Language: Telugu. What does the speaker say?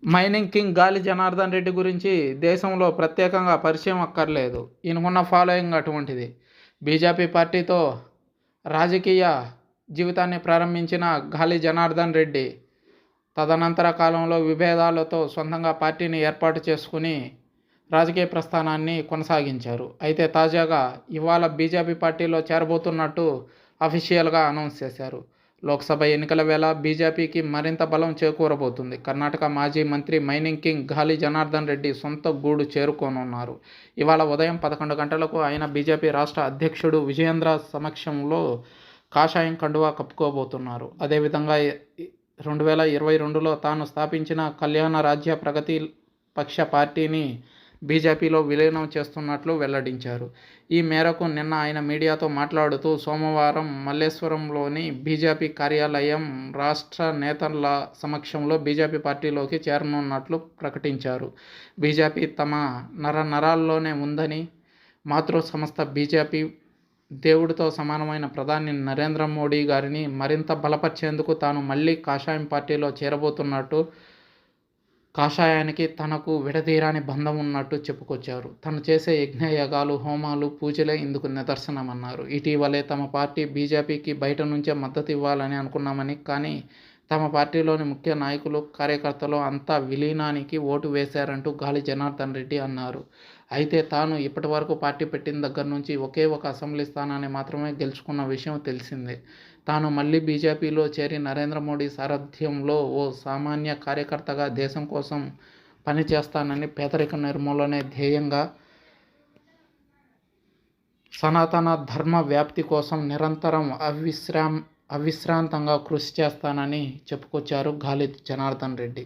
మైనింగ్ కింగ్ గాలి జనార్దన్ రెడ్డి గురించి దేశంలో ప్రత్యేకంగా పరిచయం అక్కర్లేదు. ఈయనకున్న ఫాలోయింగ్ అటువంటిది. బీజేపీ పార్టీతో రాజకీయ జీవితాన్ని ప్రారంభించిన గాలి జనార్దన్ రెడ్డి తదనంతర కాలంలో విభేదాలతో సొంతంగా పార్టీని ఏర్పాటు చేసుకుని రాజకీయ ప్రస్థానాన్ని కొనసాగించారు. అయితే తాజాగా ఇవాళ బీజేపీ పార్టీలో చేరబోతున్నట్టు అఫీషియల్గా అనౌన్స్ చేశారు. లోక్సభ ఎన్నికల వేళ బీజేపీకి మరింత బలం చేకూరబోతుంది. కర్ణాటక మాజీ మంత్రి మైనింగ్ కింగ్ గాలి జనార్దన్ రెడ్డి సొంత గూడు చేరుకోనున్నారు. ఇవాళ ఉదయం 11 గంటలకు ఆయన బీజేపీ రాష్ట్ర అధ్యక్షుడు విజయేంద్ర సమక్షంలో కాషాయం కండువా కప్పుకోబోతున్నారు. అదేవిధంగా 2022లో తాను స్థాపించిన కళ్యాణ రాజ్య ప్రగతి పక్ష పార్టీని బీజేపీలో విలీనం చేస్తున్నట్లు వెల్లడించారు. ఈ మేరకు నిన్న ఆయన మీడియాతో మాట్లాడుతూ సోమవారం మల్లేశ్వరంలోని బీజేపీ కార్యాలయం రాష్ట్ర నేతల సమక్షంలో బీజేపీ పార్టీలోకి చేరనున్నట్లు ప్రకటించారు. బీజేపీ తమ నరాల్లోనే ఉందని, మాతృ సంస్థ బీజేపీ దేవుడితో సమానమైన ప్రధాని నరేంద్ర మోడీ గారిని మరింత బలపరిచేందుకు తాను మళ్ళీ కాషాయం పార్టీలో చేరబోతున్నట్టు, కాషాయానికి తనకు విడదీరాని బంధం ఉన్నట్టు చెప్పుకొచ్చారు. తను చేసే యజ్ఞయాగాలు, హోమాలు, పూజలే ఇందుకు నిదర్శనమన్నారు. ఇటీవలే తమ పార్టీ బీజేపీకి బయట నుంచే మద్దతు ఇవ్వాలని అనుకున్నామని, కానీ తమ పార్టీలోని ముఖ్య నాయకులు, కార్యకర్తలు అంతా విలీనానికి ఓటు వేశారంటూ గాలి జనార్దన్ రెడ్డి అన్నారు. అయితే తాను ఇప్పటివరకు పార్టీ పెట్టిన దగ్గర నుంచి ఒకే ఒక అసెంబ్లీ స్థానాన్ని మాత్రమే గెలుచుకున్న విషయం తెలిసిందే. తాను మళ్ళీ బీజేపీలో చేరి నరేంద్ర మోడీ సారథ్యంలో ఓ సామాన్య కార్యకర్తగా దేశం కోసం పనిచేస్తానని, పేదరిక నిర్మూలనే ధ్యేయంగా సనాతన ధర్మ వ్యాప్తి కోసం నిరంతరం అవిశ్రాంతంగా కృషి చేస్తానని చెప్పుకొచ్చారు గాలి జనార్దన్ రెడ్డి.